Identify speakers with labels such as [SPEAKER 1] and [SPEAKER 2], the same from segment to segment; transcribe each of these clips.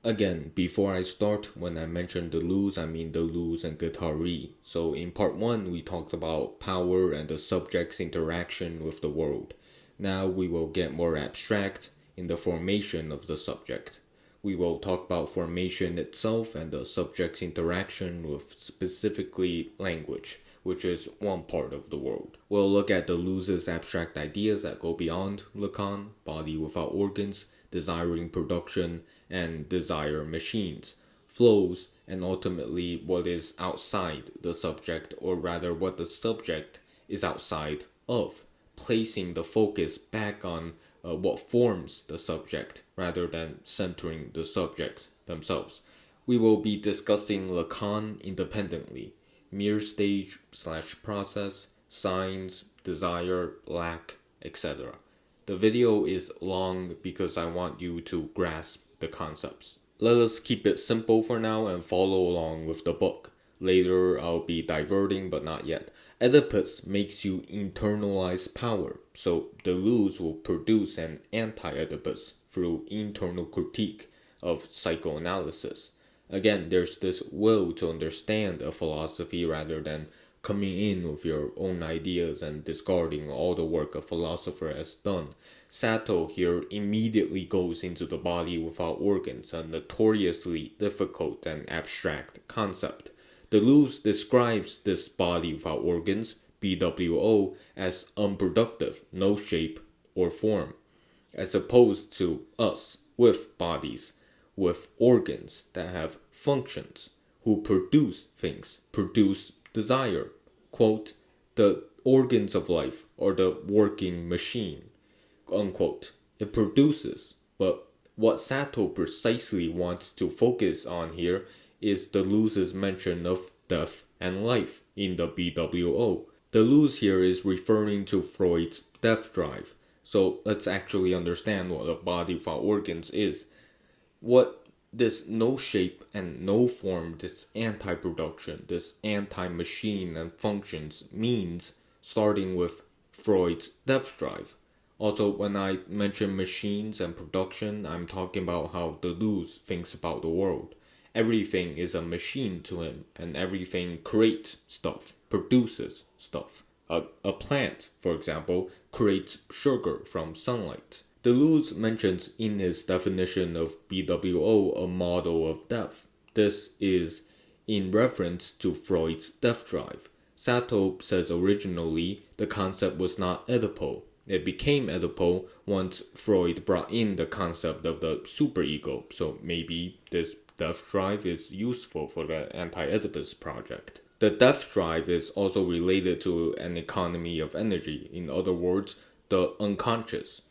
[SPEAKER 1] Again, before I start, when I mention Deleuze, I mean Deleuze and Guattari. So in part 1, we talked about power and the subject's interaction with the world. Now we will get more abstract in the formation of the subject. We will talk about formation itself and the subject's interaction with specifically language, which is one part of the world. We'll look at Deleuze's abstract ideas that go beyond Lacan, body without organs, desiring production, and desire machines, flows, and ultimately what is outside the subject, or rather what the subject is outside of, placing the focus back on what forms the subject rather than centering the subject themselves. We will be discussing Lacan independently, mere stage/process, signs, desire, lack, etc. The video is long because I want you to grasp the concepts. Let us keep it simple for now and follow along with the book. Later I'll be diverting, but not yet. Oedipus makes you internalize power, so Deleuze will produce an anti-Oedipus through internal critique of psychoanalysis. Again, there's this will to understand a philosophy rather than coming in with your own ideas and discarding all the work a philosopher has done. Sato here immediately goes into the body without organs, a notoriously difficult and abstract concept. Deleuze describes this body without organs, BWO, as unproductive, no shape or form, as opposed to us, with bodies, with organs that have functions, who produce things, produce desire. Quote, the organs of life are the working machine, unquote. It produces, but what Sato precisely wants to focus on here is Deleuze's mention of death and life in the BWO. Deleuze here is referring to Freud's death drive. So let's actually understand what a body without organs is. What this no shape and no form, this anti-production, this anti-machine and functions means, starting with Freud's death drive. Also, when I mention machines and production, I'm talking about how Deleuze thinks about the world. Everything is a machine to him, and everything creates stuff, produces stuff. A plant, for example, creates sugar from sunlight. Deleuze mentions in his definition of BWO a model of death. This is in reference to Freud's death drive. Sato says originally the concept was not Oedipal. It became Oedipal once Freud brought in the concept of the superego, so maybe this death drive is useful for the anti-Oedipus project. The death drive is also related to an economy of energy, in other words, the unconscious.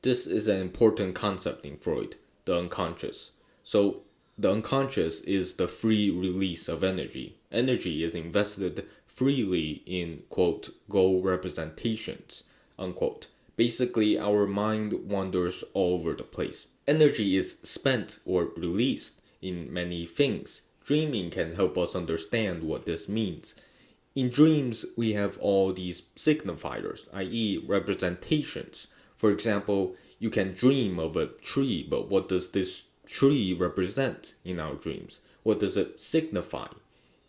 [SPEAKER 1] This is an important concept in Freud, the unconscious. So, the unconscious is the free release of energy. Energy is invested freely in, quote, goal representations, unquote. Basically, our mind wanders all over the place. Energy is spent or released in many things. Dreaming can help us understand what this means. In dreams, we have all these signifiers, i.e. representations. For example, you can dream of a tree, but what does this tree represent in our dreams? What does it signify?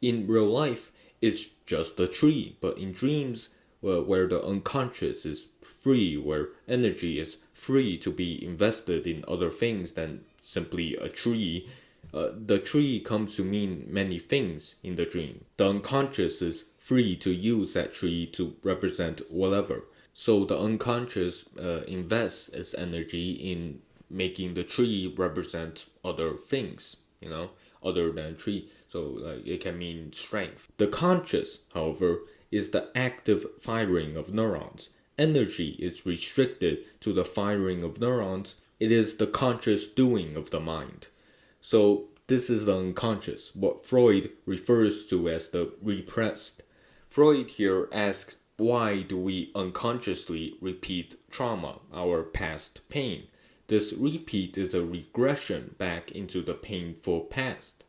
[SPEAKER 1] In real life, it's just a tree, but in dreams, where the unconscious is free, where energy is free to be invested in other things than simply a tree, the tree comes to mean many things in the dream. The unconscious is free to use that tree to represent whatever. So the unconscious invests its energy in making the tree represent other things, other than tree. So it can mean strength. The conscious, however, is the active firing of neurons. Energy is restricted to the firing of neurons. It is the conscious doing of the mind. So this is the unconscious, what Freud refers to as the repressed. Freud here asks, why do we unconsciously repeat trauma, our past pain? This repeat is a regression back into the painful past.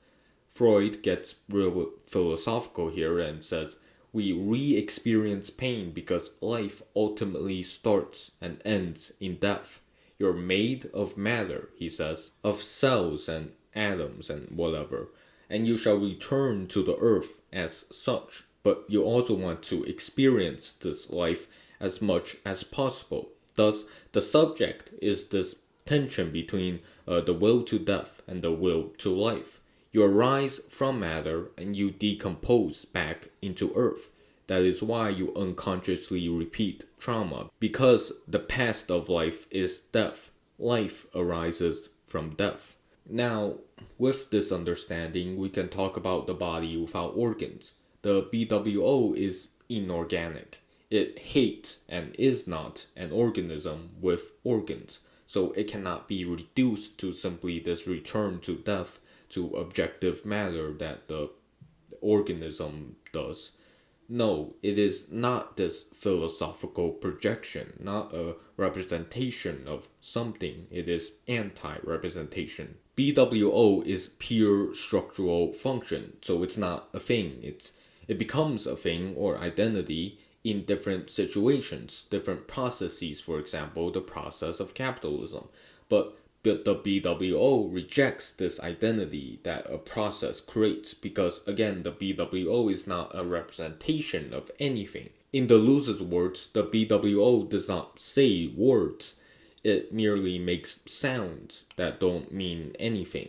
[SPEAKER 1] Freud gets real philosophical here and says, we re-experience pain because life ultimately starts and ends in death. You're made of matter, he says, of cells and atoms and whatever, and you shall return to the earth as such, but you also want to experience this life as much as possible. Thus, the subject is this tension between the will to death and the will to life. You arise from matter and you decompose back into earth. That is why you unconsciously repeat trauma, because the past of life is death. Life arises from death. Now, with this understanding, we can talk about the body without organs. The BWO is inorganic. It hates and is not an organism with organs, so it cannot be reduced to simply this return to death, to objective matter that the organism does. No, it is not this philosophical projection, not a representation of something. It is anti-representation. BWO is pure structural function, so it's not a thing. It becomes a thing or identity in different situations, different processes, for example, the process of capitalism. But the BWO rejects this identity that a process creates because, again, the BWO is not a representation of anything. In Deleuze's words, the BWO does not say words. It merely makes sounds that don't mean anything.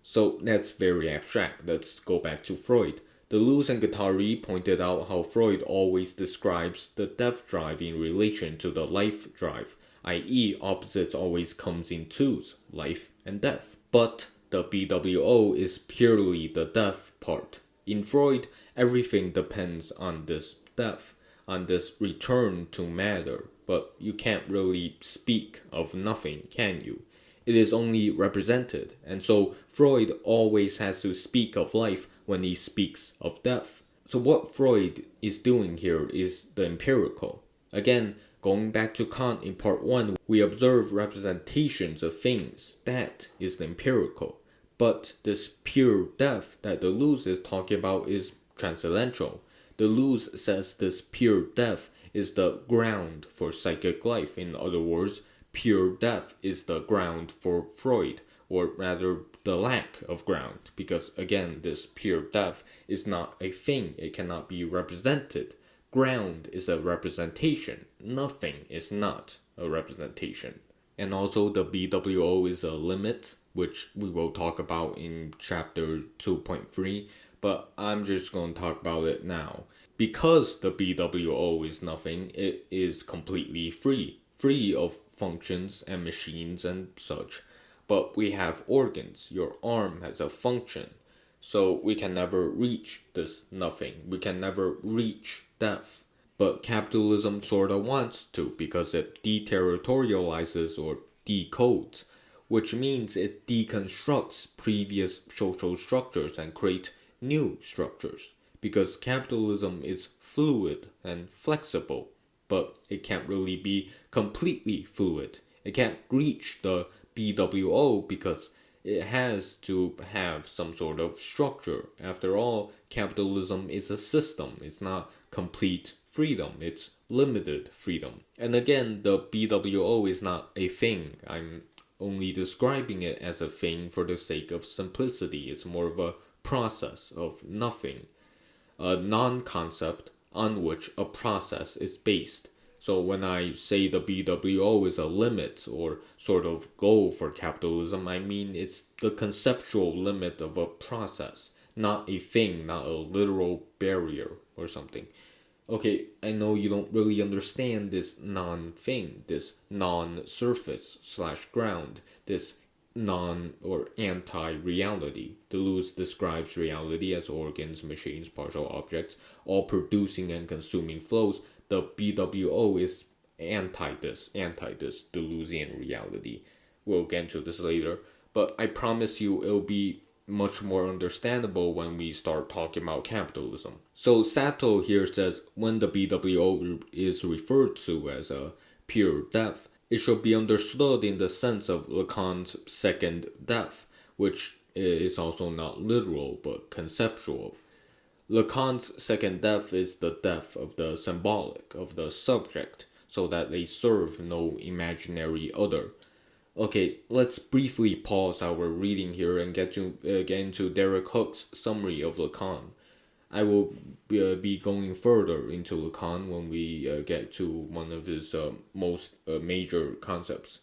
[SPEAKER 1] So that's very abstract. Let's go back to Freud. Deleuze and Guattari pointed out how Freud always describes the death drive in relation to the life drive, i.e. opposites always comes in twos, life and death. But the BWO is purely the death part. In Freud, everything depends on this death, on this return to matter, but you can't really speak of nothing, can you? It is only represented, and so Freud always has to speak of life when he speaks of death. So what Freud is doing here is the empirical. Again, going back to Kant in part 1, we observe representations of things. That is the empirical. But this pure death that Deleuze is talking about is transcendental. Deleuze says this pure death is the ground for psychic life. In other words, pure death is the ground for Freud, or rather the lack of ground, because again, this pure death is not a thing, it cannot be represented. Ground is a representation, nothing is not a representation. And also the BWO is a limit, which we will talk about in chapter 2.3, but I'm just going to talk about it now. Because the BWO is nothing, it is completely free of functions and machines and such. But we have organs. Your arm has a function. So we can never reach this nothing. We can never reach death. But capitalism sort of wants to, because it deterritorializes or decodes, which means it deconstructs previous social structures and creates new structures. Because capitalism is fluid and flexible, but it can't really be completely fluid. It can't reach the BWO because it has to have some sort of structure. After all, capitalism is a system. It's not complete freedom. It's limited freedom. And again, the BWO is not a thing. I'm only describing it as a thing for the sake of simplicity. It's more of a process of nothing, a non-concept on which a process is based. So when I say the BWO is a limit or sort of goal for capitalism, I mean it's the conceptual limit of a process, not a thing, not a literal barrier or something. Okay, I know you don't really understand this non-thing, this non-surface / ground, this non or anti-reality. Deleuze describes reality as organs, machines, partial objects, all producing and consuming flows. The BWO is anti-this Deleuzian reality. We'll get into this later, but I promise you it'll be much more understandable when we start talking about capitalism. So Sato here says when the BWO is referred to as a pure death, it should be understood in the sense of Lacan's second death, which is also not literal but conceptual. Lacan's second death is the death of the symbolic, of the subject, so that they serve no imaginary other. Okay, let's briefly pause our reading here and get into Derek Hook's summary of Lacan. I will be going further into Lacan when we get to one of his most major concepts,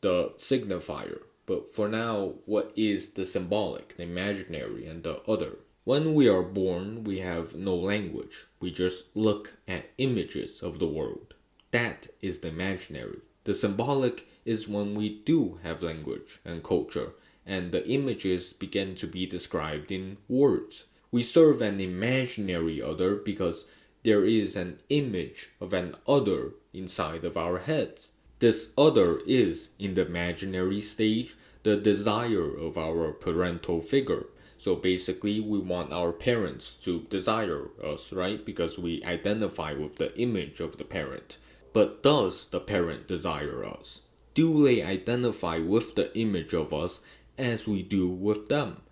[SPEAKER 1] the signifier. But for now, what is the symbolic, the imaginary, and the other? When we are born, we have no language. We just look at images of the world. That is the imaginary. The symbolic is when we do have language and culture, and the images begin to be described in words. We serve an imaginary other because there is an image of an other inside of our heads. This other is, in the imaginary stage, the desire of our parental figure. So basically, we want our parents to desire us, right? Because we identify with the image of the parent. But does the parent desire us? Do they identify with the image of us as we do with them?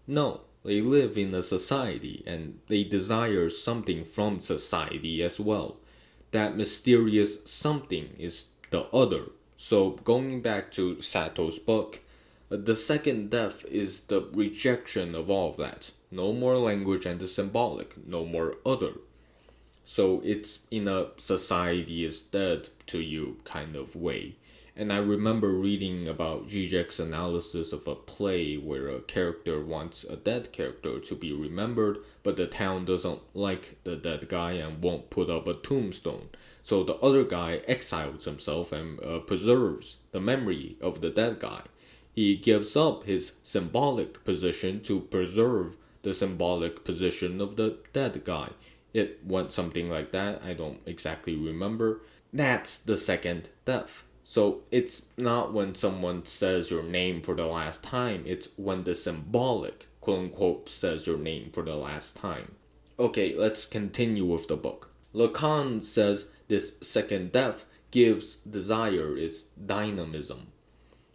[SPEAKER 1] No, they live in a society and they desire something from society as well. That mysterious something is the other. So going back to Sato's book, the second death is the rejection of all of that. No more language and the symbolic, no more other. So it's in a society is dead to you kind of way. And I remember reading about Zizek's analysis of a play where a character wants a dead character to be remembered, but the town doesn't like the dead guy and won't put up a tombstone. So the other guy exiles himself and preserves the memory of the dead guy. He gives up his symbolic position to preserve the symbolic position of the dead guy. It went something like that, I don't exactly remember. That's the second death. So it's not when someone says your name for the last time, it's when the symbolic, quote unquote, says your name for the last time. Okay, let's continue with the book. Lacan says this second death gives desire its dynamism.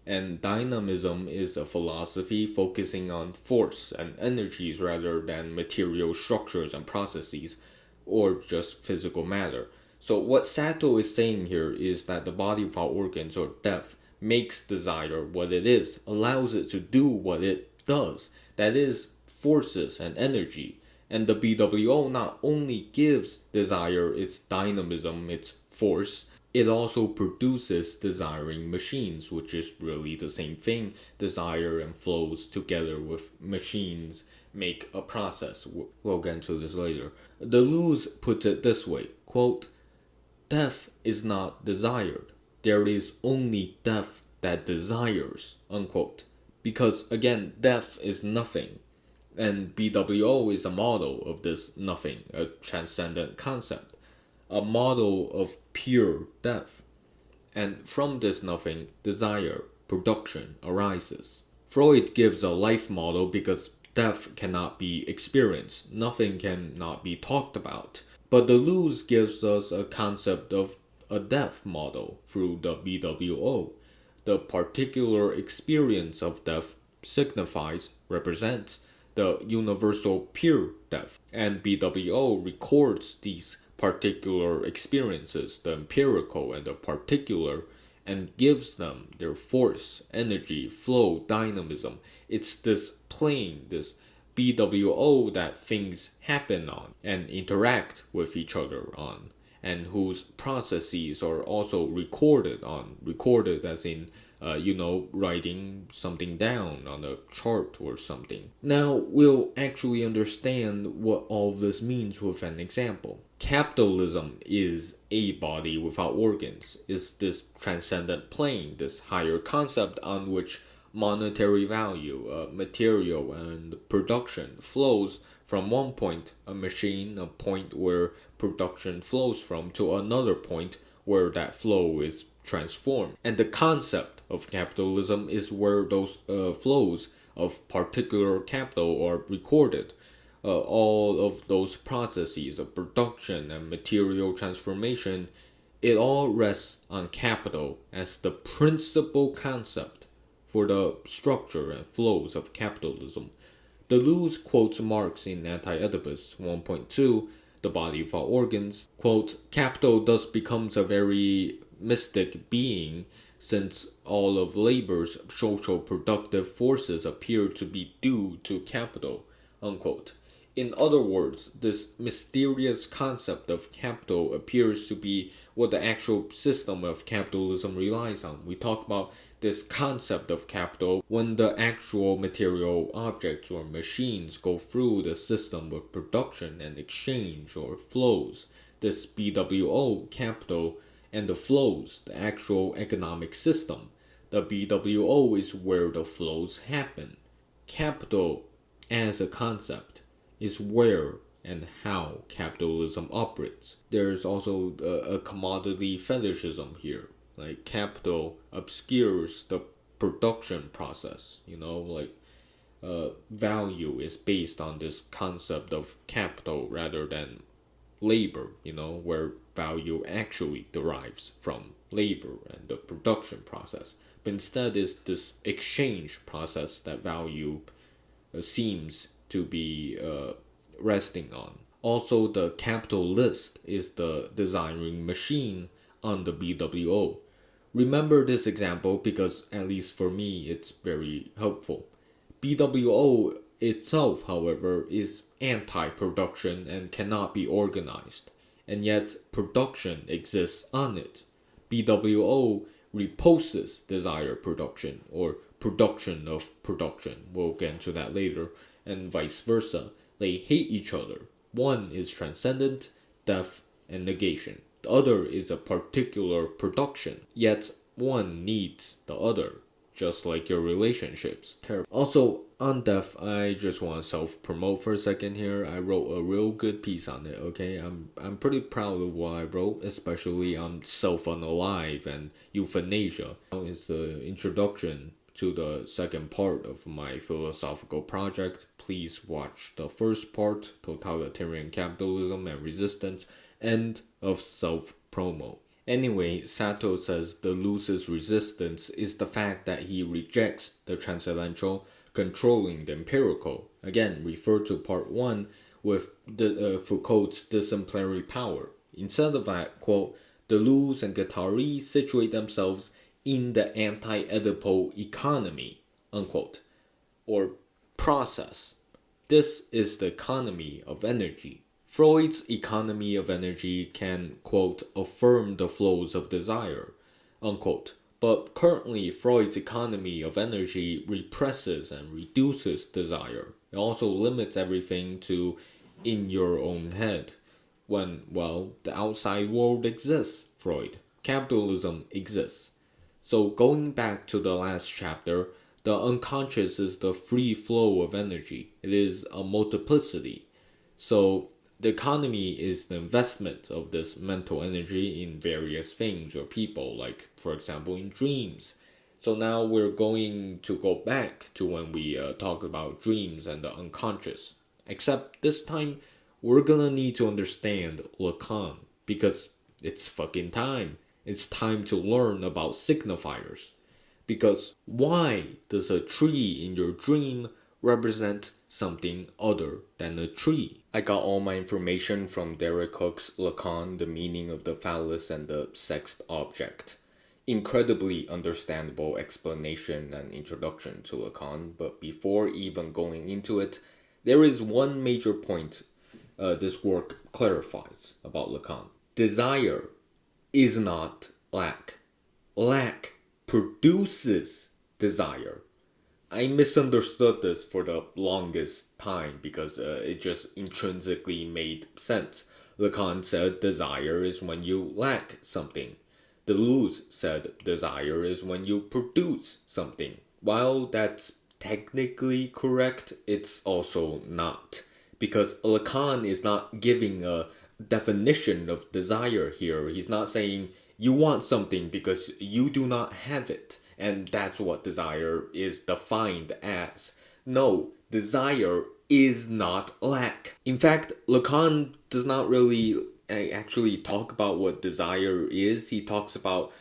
[SPEAKER 1] And dynamism is a philosophy focusing on force and energies rather than material structures and processes, or just physical matter. So what Sato is saying here is that the body without organs, or death, makes desire what it is, allows it to do what it does, that is, forces and energy. And the BWO not only gives desire its dynamism, its force, it also produces desiring machines, which is really the same thing. Desire and flows together with machines make a process. We'll get into this later. Deleuze puts it this way, quote, "Death is not desired. There is only death that desires," unquote. Because again, death is nothing. And BWO is a model of this nothing, a transcendent concept. A model of pure death. And from this nothing, desire, production arises. Freud gives a life model because death cannot be experienced, nothing cannot be talked about. But Deleuze gives us a concept of a death model through the BWO. The particular experience of death signifies, represents, the universal pure death. And BWO records these particular experiences, the empirical and the particular, and gives them their force, energy, flow, dynamism. It's this plane, this BWO that things happen on and interact with each other on, and whose processes are also recorded on. Recorded as in, writing something down on a chart or something. Now we'll actually understand what all of this means with an example. Capitalism is a body without organs, is this transcendent plane, this higher concept on which monetary value, material and production flows from one point, a machine, a point where production flows from, to another point where that flow is transformed. And the concept of capitalism is where those flows of particular capital are recorded. All of those processes of production and material transformation, it all rests on capital as the principal concept for the structure and flows of capitalism. Deleuze quotes Marx in Anti-Oedipus 1.2, The Body Without Organs, quote, "Capital thus becomes a very mystic being since all of labor's social productive forces appear to be due to capital, unquote. In other words, this mysterious concept of capital appears to be what the actual system of capitalism relies on. We talk about this concept of capital when the actual material objects or machines go through the system of production and exchange or flows. This BWO, capital, and the flows, the actual economic system. The BWO is where the flows happen. Capital as a concept is where and how capitalism operates. There's also a commodity fetishism here. Like capital obscures the production process, value is based on this concept of capital rather than labor, where value actually derives from labor and the production process. But instead is this exchange process that value seems to be resting on. Also, the capitalist is the desiring machine on the BWO. Remember this example because, at least for me, it's very helpful. BWO itself, however, is anti-production and cannot be organized, and yet production exists on it. BWO repulses desired production, or production of production. We'll get into that later, and vice versa. They hate each other. One is transcendent, death, and negation. The other is a particular production, yet one needs the other, just like your relationships. Also, on death, I just want to self-promote for a second here. I wrote a real good piece on it, okay? I'm pretty proud of what I wrote, especially on self-unalive and euthanasia. It's the introduction to the second part of my philosophical project. Please watch the first part, Totalitarian Capitalism and Resistance, End of self-promo. Anyway, Sato says Deleuze's resistance is the fact that he rejects the transcendental controlling the empirical. Again, refer to part 1 with Foucault's exemplary power. Instead of that, quote, Deleuze and Guattari situate themselves in the anti-Oedipal economy, unquote, or process. This is the economy of energy. Freud's economy of energy can, quote, affirm the flows of desire, unquote. But currently, Freud's economy of energy represses and reduces desire. It also limits everything to in your own head. When, well, the outside world exists, Freud. Capitalism exists. So going back to the last chapter, the unconscious is the free flow of energy. It is a multiplicity. So the economy is the investment of this mental energy in various things or people, like, for example, in dreams. So now we're going to go back to when we talked about dreams and the unconscious. Except this time, we're gonna need to understand Lacan, because it's fucking time. It's time to learn about signifiers. Because why does a tree in your dream represent something other than a tree? I got all my information from Derek Hook's Lacan, The Meaning of the Phallus and the Sexed Object. Incredibly understandable explanation and introduction to Lacan, but before even going into it, there is one major point this work clarifies about Lacan. Desire is not lack. Lack produces desire. I misunderstood this for the longest time because it just intrinsically made sense. Lacan said desire is when you lack something. Deleuze said desire is when you produce something. While that's technically correct, it's also not. Because Lacan is not giving a definition of desire here. He's not saying you want something because you do not have it, and that's what desire is defined as. No, desire is not lack. In fact, Lacan does not really actually talk about what desire is. He talks about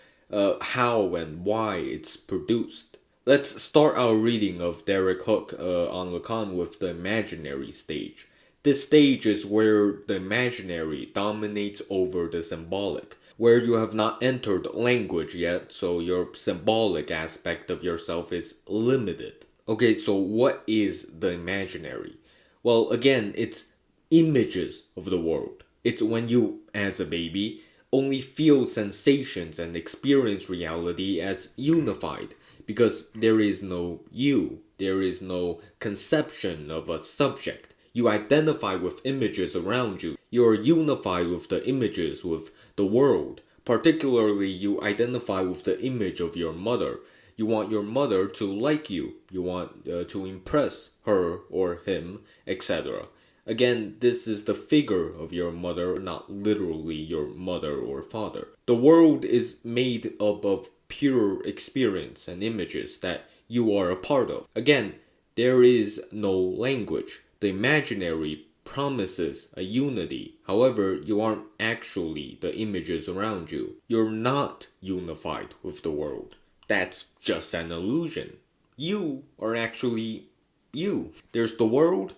[SPEAKER 1] how and why it's produced. Let's start our reading of Derek Hook on Lacan with the imaginary stage. This stage is where the imaginary dominates over the symbolic. where you have not entered language yet, so your symbolic aspect of yourself is limited. Okay, so what is the imaginary? Well, again, it's images of the world. It's when you, as a baby, only feel sensations and experience reality as unified, because there is no you, there is no conception of a subject. You identify with images around you. You are unified with the images, with the world. Particularly, you identify with the image of your mother. You want your mother to like you. You want to impress her or him, etc. Again, this is the figure of your mother, not literally your mother or father. The world is made up of pure experience and images that you are a part of. Again, there is no language. The imaginary promises a unity. However, you aren't actually the images around you. You're not unified with the world. That's just an illusion. You are actually you. There's the world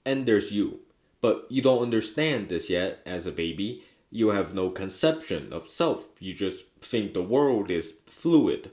[SPEAKER 1] and there's you. But you don't understand this yet as a baby. You have no conception of self. You just think the world is fluid.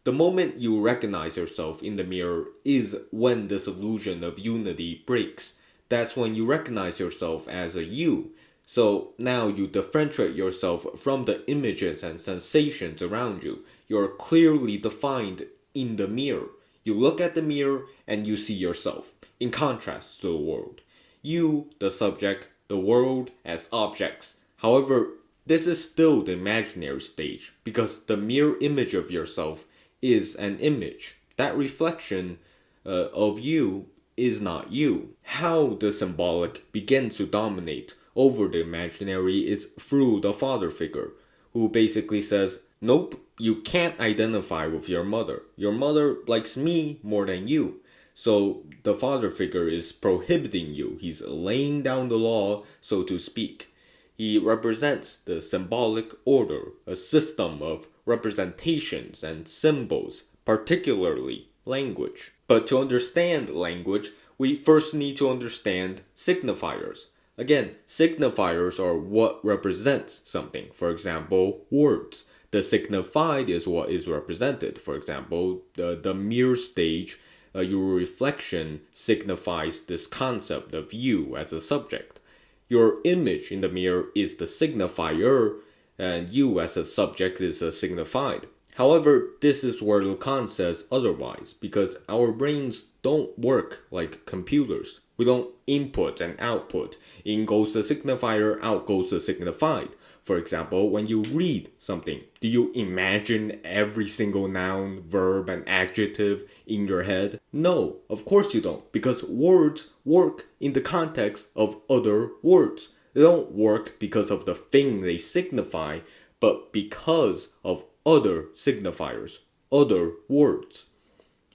[SPEAKER 1] The moment you recognize yourself in the mirror is when this illusion of unity breaks. That's when you recognize yourself as a you. So now you differentiate yourself from the images and sensations around you. You're clearly defined in the mirror. You look at the mirror and you see yourself, in contrast to the world. You, the subject, the world as objects. However, this is still the imaginary stage, because the mirror image of yourself is an image. That reflection of you is not you. How the symbolic begins to dominate over the imaginary is through the father figure, who basically says, nope, you can't identify with your mother. Your mother likes me more than you. So the father figure is prohibiting you. He's laying down the law, so to speak. He represents the symbolic order, a system of representations and symbols, particularly language. But to understand language, we first need to understand signifiers. Again, signifiers are what represents something. For example, words. The signified is what is represented. For example, the mirror stage, your reflection signifies this concept of you as a subject. Your image in the mirror is the signifier, and you as a subject is a signified. However, this is where Lacan says otherwise, because our brains don't work like computers. We don't input and output. In goes the signifier, out goes the signified. For example, when you read something, do you imagine every single noun, verb, and adjective in your head? No, of course you don't, because words work in the context of other words. They don't work because of the thing they signify, but because of other signifiers, other words.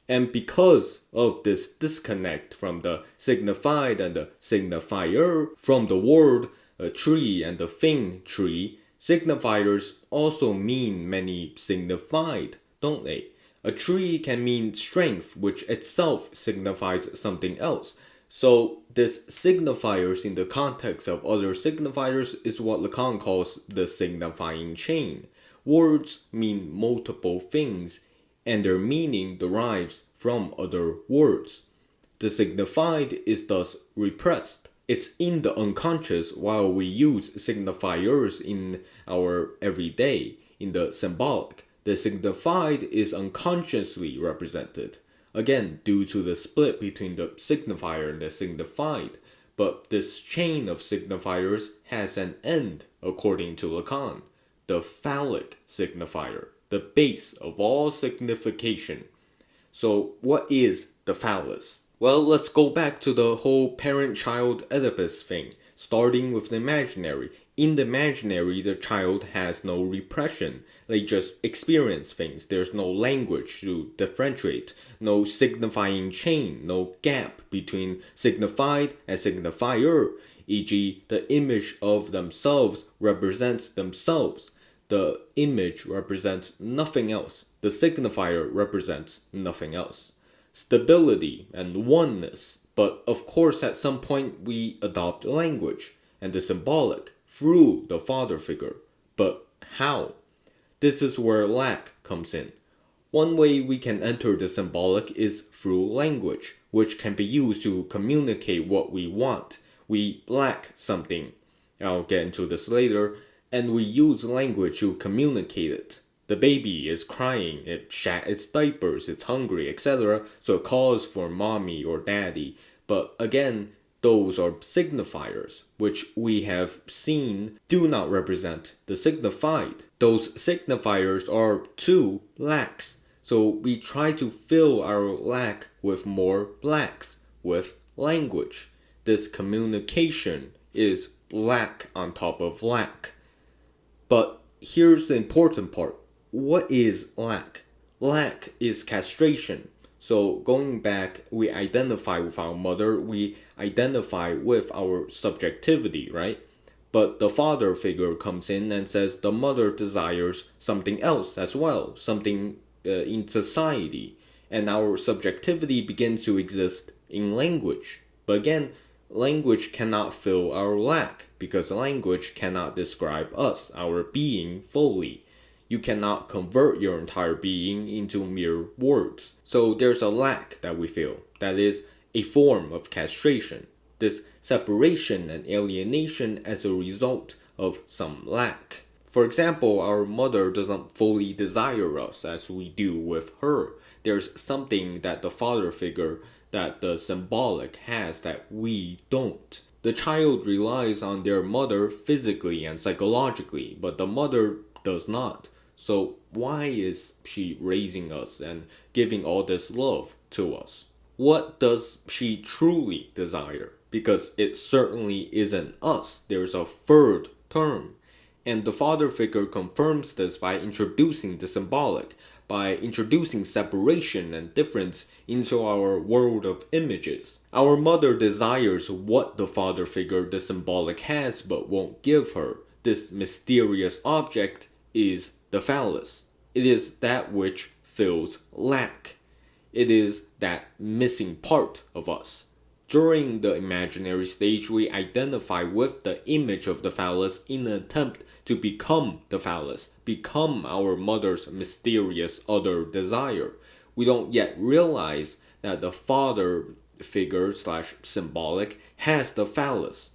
[SPEAKER 1] And because of this disconnect from the signified and the signifier, from the word a tree and the thing tree, signifiers also mean many signified, don't they? A tree can mean strength, which itself signifies something else. So this signifiers in the context of other signifiers is what Lacan calls the signifying chain. Words mean multiple things, and their meaning derives from other words. The signified is thus repressed. It's in the unconscious while we use signifiers in our everyday, in the symbolic. The signified is unconsciously represented. Again, due to the split between the signifier and the signified. But this chain of signifiers has an end, according to Lacan. The phallic signifier, the base of all signification. So what is the phallus? Well, let's go back to the whole parent-child Oedipus thing, starting with the imaginary. In the imaginary, the child has no repression. They just experience things. There's no language to differentiate, no signifying chain, no gap between signified and signifier, e.g., the image of themselves represents themselves. The image represents nothing else. The signifier represents nothing else. Stability and oneness, but of course at some point we adopt language and the symbolic through the father figure. But How? This is where lack comes in. One way we can enter the symbolic is through language, which can be used to communicate what we want. We lack something. I'll get into this later. And we use language to communicate it. The baby is crying, it shat its diapers, it's hungry, etc. So it calls for mommy or daddy. But again, those are signifiers, which we have seen do not represent the signified. Those signifiers are two lacks. So we try to fill our lack with more lacks, with language. This communication is lack on top of lack. But here's the important part. What is lack? Lack is castration. So going back, we identify with our mother, we identify with our subjectivity, right? But the father figure comes in and says the mother desires something else as well, something in society. And our subjectivity begins to exist in language. But again, language cannot fill our lack because language cannot describe us, our being, fully. You cannot convert your entire being into mere words. So there's a lack that we feel. That is a form of castration. This separation and alienation as a result of some lack. For example, our mother doesn't fully desire us as we do with her. There's something that the father figure, that the symbolic has that we don't. The child relies on their mother physically and psychologically, but the mother does not. So why is she raising us and giving all this love to us? What does she truly desire? Because it certainly isn't us. There's a third term. And the father figure confirms this by introducing the symbolic, by introducing separation and difference into our world of images. Our mother desires what the father figure, the symbolic, has but won't give her. This mysterious object is the phallus. It is that which fills lack. It is that missing part of us. During the imaginary stage, we identify with the image of the phallus in an attempt to become the phallus, become our mother's mysterious other desire. We don't yet realize that the father figure / symbolic has the phallus.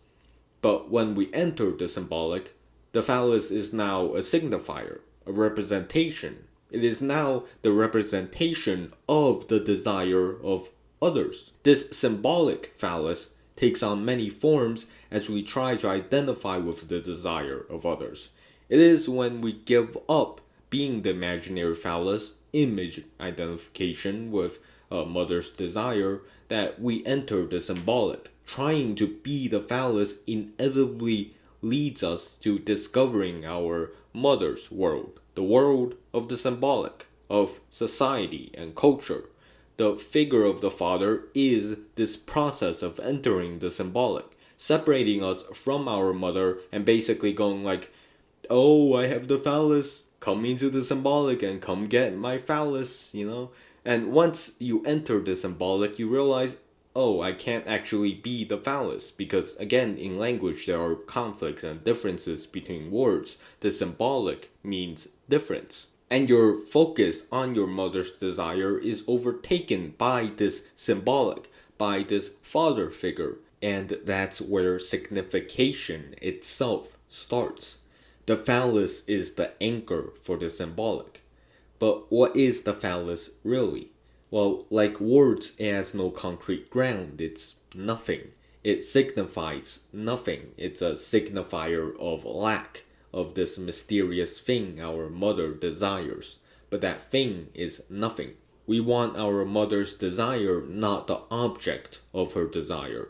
[SPEAKER 1] But when we enter the symbolic, the phallus is now a signifier, a representation. It is now the representation of the desire of others. This symbolic phallus takes on many forms as we try to identify with the desire of others. It is when we give up being the imaginary phallus, image identification with a mother's desire, that we enter the symbolic. Trying to be the phallus inevitably leads us to discovering our mother's world, the world of the symbolic, of society and culture. The figure of the father is this process of entering the symbolic, separating us from our mother and basically going like, oh, I have the phallus, come into the symbolic and come get my phallus, And once you enter the symbolic, you realize, oh, I can't actually be the phallus, because again, in language there are conflicts and differences between words. The symbolic means difference. And your focus on your mother's desire is overtaken by this symbolic, by this father figure. And that's where signification itself starts. The phallus is the anchor for the symbolic. But what is the phallus really? Well, like words, it has no concrete ground. It's nothing. It signifies nothing. It's a signifier of lack, of this mysterious thing our mother desires. But that thing is nothing. We want our mother's desire, not the object of her desire.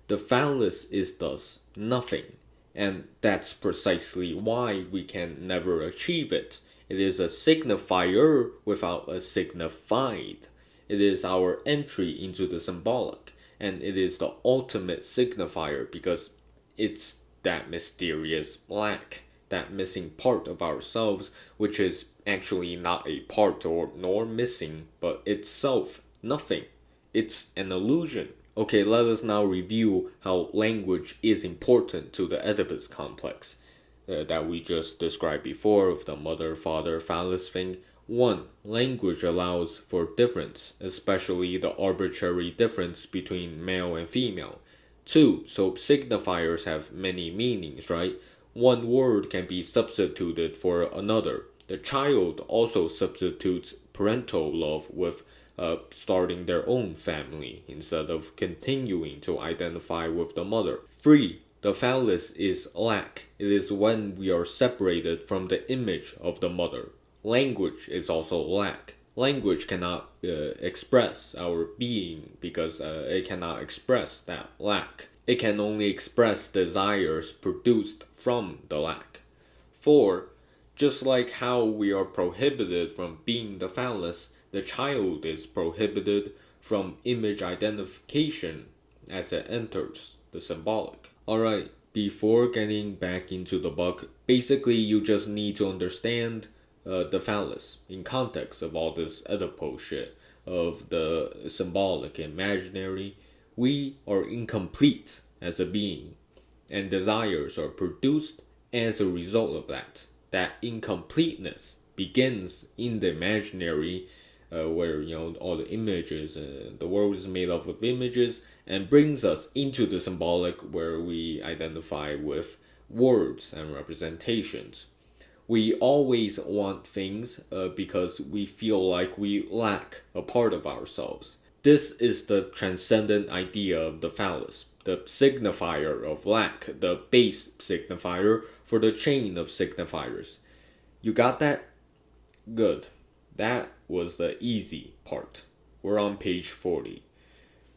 [SPEAKER 1] The phallus is thus nothing. And that's precisely why we can never achieve it. It is a signifier without a signified. It is our entry into the symbolic, and it is the ultimate signifier because it's that mysterious lack, that missing part of ourselves, which is actually not a part nor missing, but itself nothing. It's an illusion. Okay, let us now review how language is important to the Oedipus complex. that we just described before with the mother-father phallus thing. 1. Language allows for difference, especially the arbitrary difference between male and female. 2. So signifiers have many meanings, right? One word can be substituted for another. The child also substitutes parental love with starting their own family instead of continuing to identify with the mother. 3. The phallus is lack. It is when we are separated from the image of the mother. Language is also lack. Language cannot express our being because it cannot express that lack. It can only express desires produced from the lack. 4. Just like how we are prohibited from being the phallus, the child is prohibited from image identification as it enters the symbolic. Alright, before getting back into the book, basically you just need to understand the phallus in context of all this Oedipal shit, of the symbolic imaginary. We are incomplete as a being, and desires are produced as a result of that. That incompleteness begins in the imaginary, where all the images, the world is made up of images, and brings us into the symbolic, where we identify with words and representations. We always want things because we feel like we lack a part of ourselves. This is the transcendent idea of the phallus, the signifier of lack, the base signifier for the chain of signifiers. You got that? Good. That was the easy part. We're on page 40.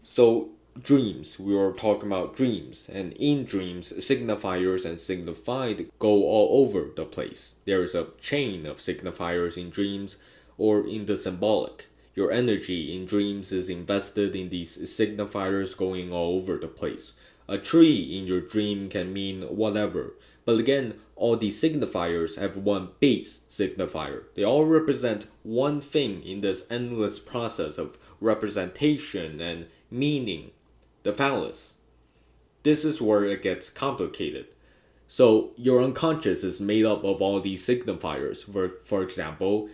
[SPEAKER 1] So, dreams. We were talking about dreams. And in dreams, signifiers and signified go all over the place. There is a chain of signifiers in dreams or in the symbolic. Your energy in dreams is invested in these signifiers going all over the place. A tree in your dream can mean whatever. But again, all these signifiers have one base signifier. They all represent one thing in this endless process of representation and meaning. The phallus. This is where it gets complicated. So your unconscious is made up of all these signifiers. For example,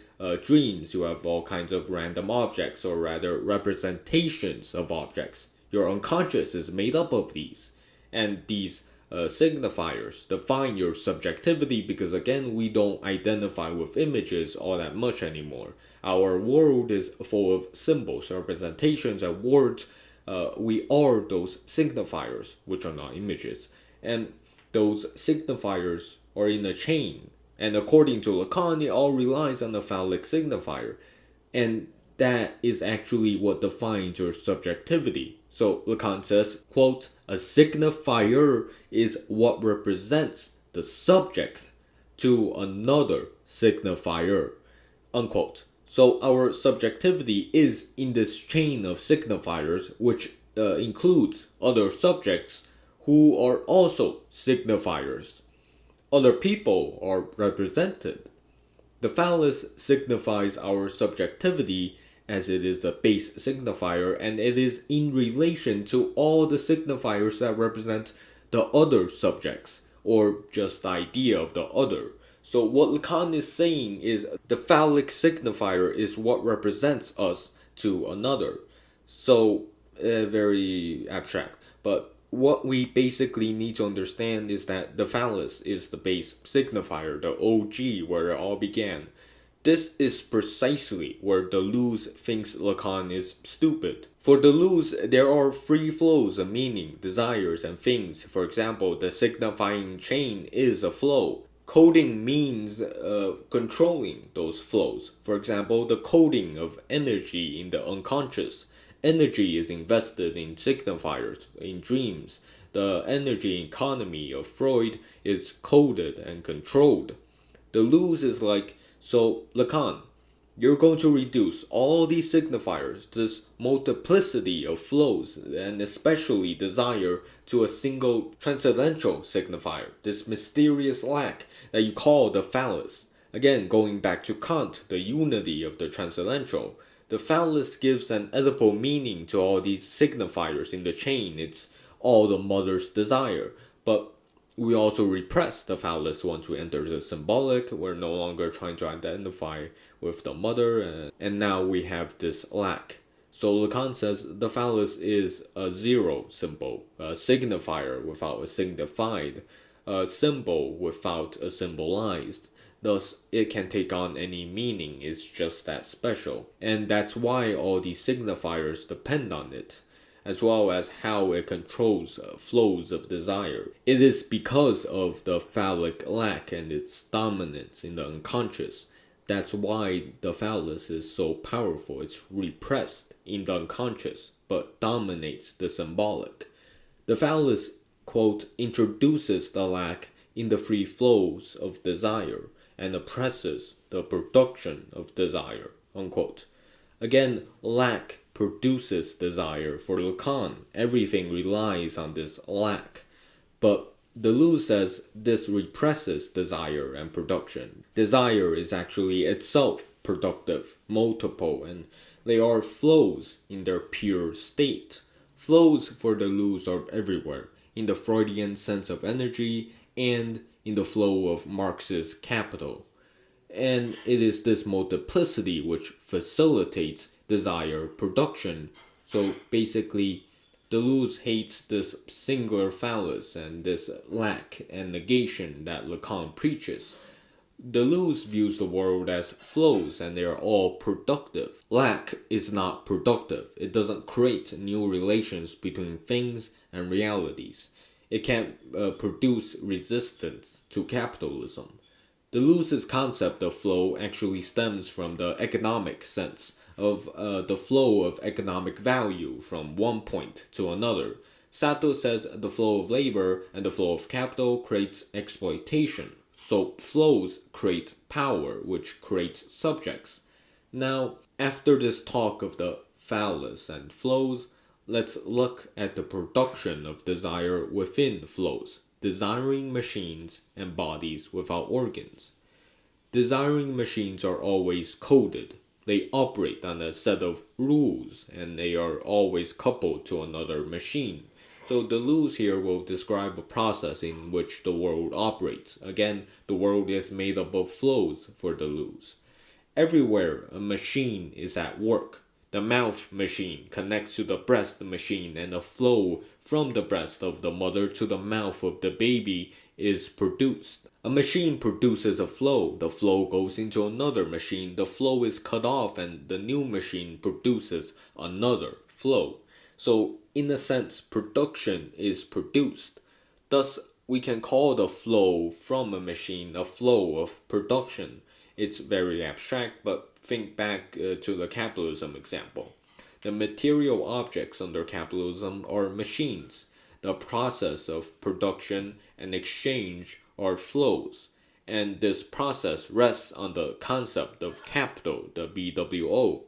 [SPEAKER 1] dreams, you have all kinds of random objects, or rather representations of objects. Your unconscious is made up of these. And these signifiers define your subjectivity because, again, we don't identify with images all that much anymore. Our world is full of symbols, representations, and words. We are those signifiers, which are not images. And those signifiers are in a chain. And according to Lacan, it all relies on the phallic signifier. And that is actually what defines your subjectivity. So Lacan says, quote, a signifier is what represents the subject to another signifier, unquote. So our subjectivity is in this chain of signifiers, which includes other subjects who are also signifiers. Other people are represented. The phallus signifies our subjectivity as it is the base signifier, and it is in relation to all the signifiers that represent the other subjects, or just the idea of the other. So what Lacan is saying is the phallic signifier is what represents us to another. So, very abstract. But what we basically need to understand is that the phallus is the base signifier, the OG, where it all began. This is precisely where Deleuze thinks Lacan is stupid. For Deleuze, there are free flows of meaning, desires, and things. For example, the signifying chain is a flow. Coding means controlling those flows. For example, the coding of energy in the unconscious. Energy is invested in signifiers, in dreams. The energy economy of Freud is coded and controlled. Deleuze is like, so Lacan, you're going to reduce all these signifiers, this multiplicity of flows, and especially desire, to a single transcendental signifier, this mysterious lack that you call the phallus. Again, going back to Kant, the unity of the transcendental. The phallus gives an Oedipal meaning to all these signifiers in the chain. It's all the mother's desire. But we also repress the phallus once we enter the symbolic. We're no longer trying to identify with the mother, and now we have this lack. So Lacan says the phallus is a zero symbol, a signifier without a signified, a symbol without a symbolized. Thus, it can take on any meaning, it's just that special. And that's why all these signifiers depend on it, as well as how it controls flows of desire. It is because of the phallic lack and its dominance in the unconscious. That's why the phallus is so powerful. It's repressed in the unconscious, but dominates the symbolic. The phallus, quote, introduces the lack in the free flows of desire and oppresses the production of desire, unquote. Again, lack produces desire for Lacan. Everything relies on this lack. But Deleuze says this represses desire and production. Desire is actually itself productive, multiple, and they are flows in their pure state. Flows for Deleuze are everywhere, in the Freudian sense of energy and in the flow of Marx's capital. And it is this multiplicity which facilitates desire production. So basically, Deleuze hates this singular phallus and this lack and negation that Lacan preaches. Deleuze views the world as flows and they are all productive. Lack is not productive. It doesn't create new relations between things and realities. It can't produce resistance to capitalism. Deleuze's concept of flow actually stems from the economic sense of the flow of economic value from one point to another. Sato says the flow of labor and the flow of capital creates exploitation. So flows create power, which creates subjects. Now, after this talk of the phallus and flows, let's look at the production of desire within flows, desiring machines and bodies without organs. Desiring machines are always coded. They operate on a set of rules and they are always coupled to another machine. So Deleuze here will describe a process in which the world operates. Again, the world is made up of flows for Deleuze. Everywhere a machine is at work. The mouth machine connects to the breast machine and a flow from the breast of the mother to the mouth of the baby is produced. A machine produces a flow. The flow goes into another machine. The flow is cut off and the new machine produces another flow. So, in a sense, production is produced. Thus, we can call the flow from a machine a flow of production. It's very abstract, but think back to the capitalism example. The material objects under capitalism are machines. The process of production and exchange are flows. And this process rests on the concept of capital, the BWO.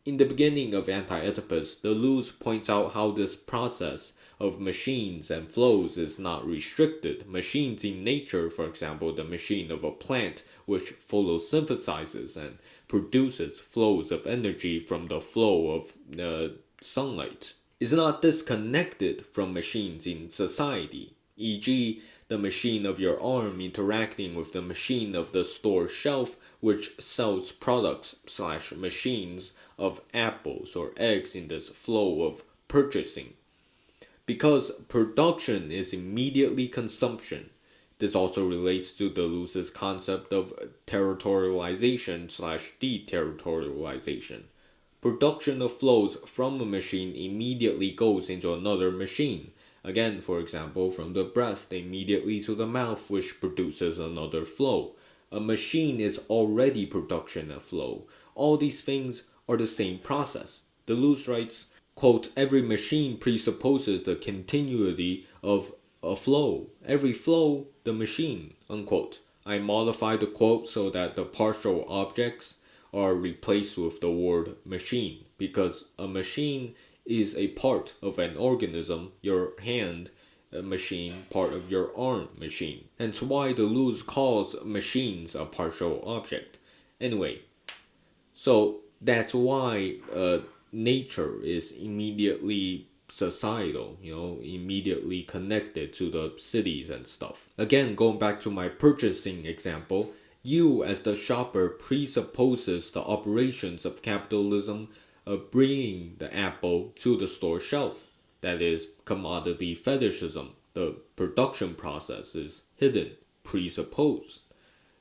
[SPEAKER 1] In the beginning of Anti-Oedipus, Deleuze points out how this process of machines and flows is not restricted. Machines in nature, for example, the machine of a plant which photosynthesizes and produces flows of energy from the flow of sunlight, is not disconnected from machines in society, e.g., the machine of your arm interacting with the machine of the store shelf which sells products/machines of apples or eggs in this flow of purchasing. Because production is immediately consumption, this also relates to Deleuze's concept of territorialization/deterritorialization. Production of flows from a machine immediately goes into another machine. Again, for example, from the breast immediately to the mouth, which produces another flow. A machine is already production and flow. All these things are the same process. Deleuze writes, quote, every machine presupposes the continuity of a flow. Every flow, the machine, unquote. I modify the quote so that the partial objects are replaced with the word machine, because a machine is a part of an organism, your hand machine, part of your arm machine. Hence why Deleuze calls machines a partial object. Anyway, so that's why nature is immediately societal, immediately connected to the cities and stuff. Again, going back to my purchasing example, you as the shopper presupposes the operations of capitalism of bringing the apple to the store shelf. That is commodity fetishism. The production process is hidden, presupposed.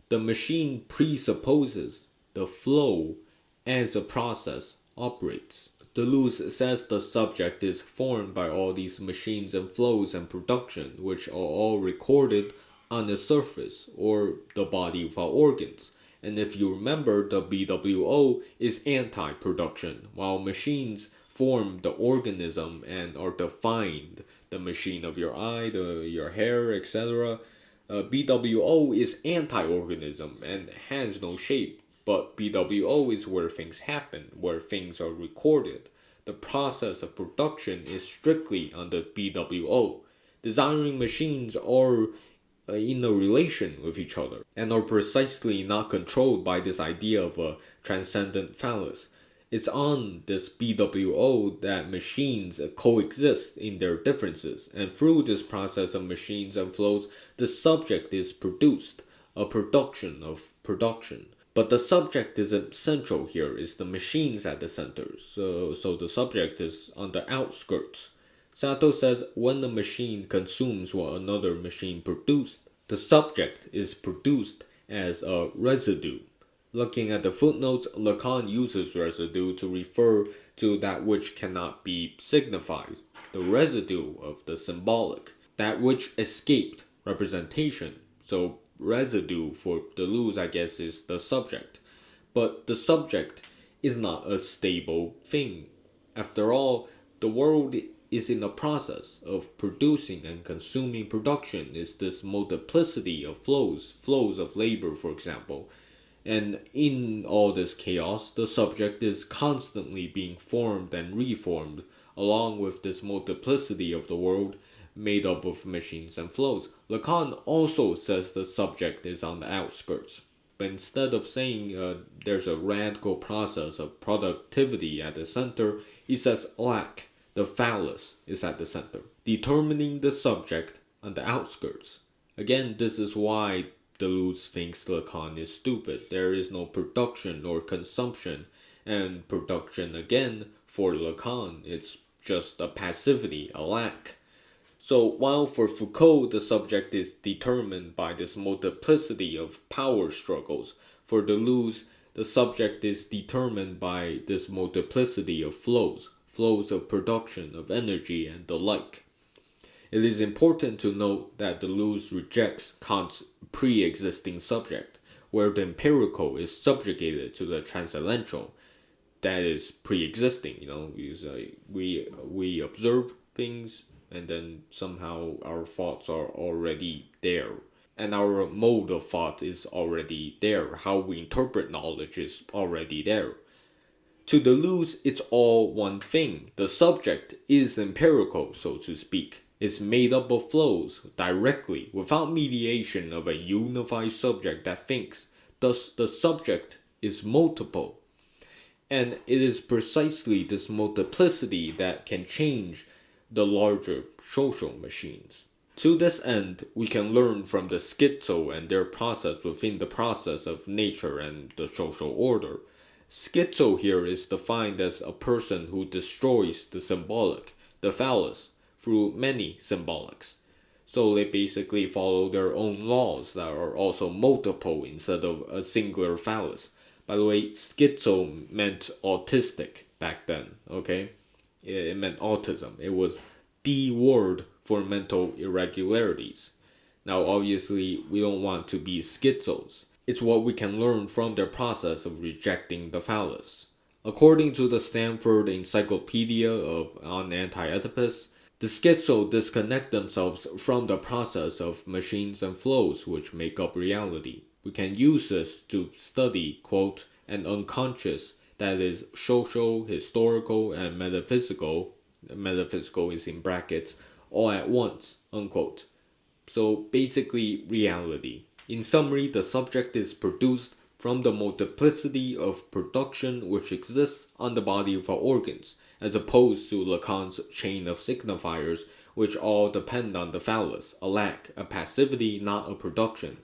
[SPEAKER 1] The machine presupposes the flow as a process operates. Deleuze says the subject is formed by all these machines and flows and production, which are all recorded on the surface or the body without organs. And if you remember, the BWO is anti-production, while machines form the organism and are defined, the machine of your eye, your hair, etc. BWO is anti-organism and has no shape, but BWO is where things happen, where things are recorded. The process of production is strictly under BWO. Desiring machines are in a relation with each other and are precisely not controlled by this idea of a transcendent phallus. It's on this BWO that machines coexist in their differences, and through this process of machines and flows, the subject is produced, a production of production. But the subject isn't central here, it's the machines at the center, so the subject is on the outskirts. Sato says when the machine consumes what another machine produced, the subject is produced as a residue. Looking at the footnotes, Lacan uses residue to refer to that which cannot be signified, the residue of the symbolic, that which escaped representation. So residue for Deleuze, I guess, is the subject. But the subject is not a stable thing. After all, the world is in the process of producing and consuming. Production is this multiplicity of flows of labor, for example. And in all this chaos, the subject is constantly being formed and reformed, along with this multiplicity of the world made up of machines and flows. Lacan also says the subject is on the outskirts. But instead of saying there's a radical process of productivity at the center, he says lack, the phallus, is at the center, determining the subject on the outskirts. Again, this is why Deleuze thinks Lacan is stupid. There is no production or consumption, and production, again, for Lacan, it's just a passivity, a lack. So while for Foucault the subject is determined by this multiplicity of power struggles, for Deleuze the subject is determined by this multiplicity of flows of production, of energy, and the like. It is important to note that Deleuze rejects Kant's pre-existing subject, where the empirical is subjugated to the transcendental, that is pre-existing. We observe things, and then somehow our thoughts are already there, and our mode of thought is already there. How we interpret knowledge is already there. To Deleuze, it's all one thing. The subject is empirical, so to speak. It's made up of flows, directly, without mediation of a unified subject that thinks. Thus, the subject is multiple. And it is precisely this multiplicity that can change the larger social machines. To this end, we can learn from the schizo and their process within the process of nature and the social order. Schizo here is defined as a person who destroys the symbolic, the phallus, through many symbolics. So they basically follow their own laws that are also multiple instead of a singular phallus. By the way, schizo meant autistic back then, okay? It meant autism. It was the word for mental irregularities. Now, obviously, we don't want to be schizos. It's what we can learn from their process of rejecting the phallus. According to the Stanford Encyclopedia of Anti-Oedipus, the schizo disconnect themselves from the process of machines and flows which make up reality. We can use this to study, quote, an unconscious that is social, historical, and metaphysical. Metaphysical is in brackets, all at once, unquote. So basically, reality. In summary, the subject is produced from the multiplicity of production which exists on the body of our organs, as opposed to Lacan's chain of signifiers, which all depend on the phallus, a lack, a passivity, not a production.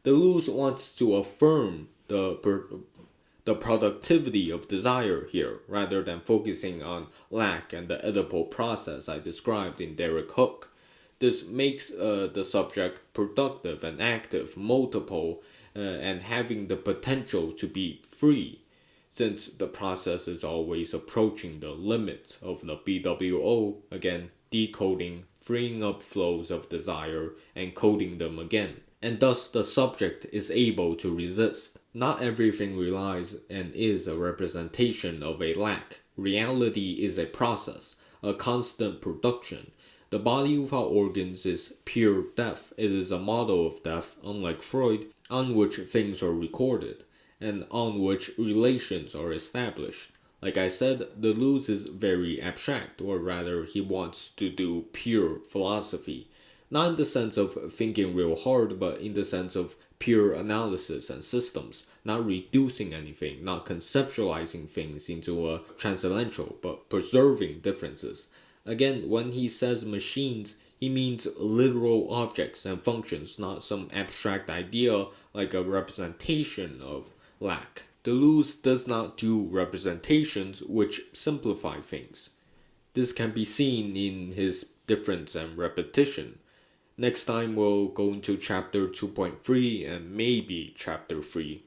[SPEAKER 1] Deleuze wants to affirm the productivity of desire here, rather than focusing on lack and the Oedipal process I described in Derek Hook. This makes the subject productive and active, multiple, and having the potential to be free, since the process is always approaching the limits of the BWO, again, decoding, freeing up flows of desire, and coding them again. And thus the subject is able to resist. Not everything relies and is a representation of a lack. Reality is a process, a constant production. The body without organs is pure death. It is a model of death, unlike Freud, on which things are recorded, and on which relations are established. Like I said, Deleuze is very abstract, or rather, he wants to do pure philosophy. Not in the sense of thinking real hard, but in the sense of pure analysis and systems, not reducing anything, not conceptualizing things into a transcendental, but preserving differences. Again, when he says machines, he means literal objects and functions, not some abstract idea like a representation of lack. Deleuze does not do representations which simplify things. This can be seen in his difference and repetition. Next time we'll go into chapter 2.3 and maybe chapter 3.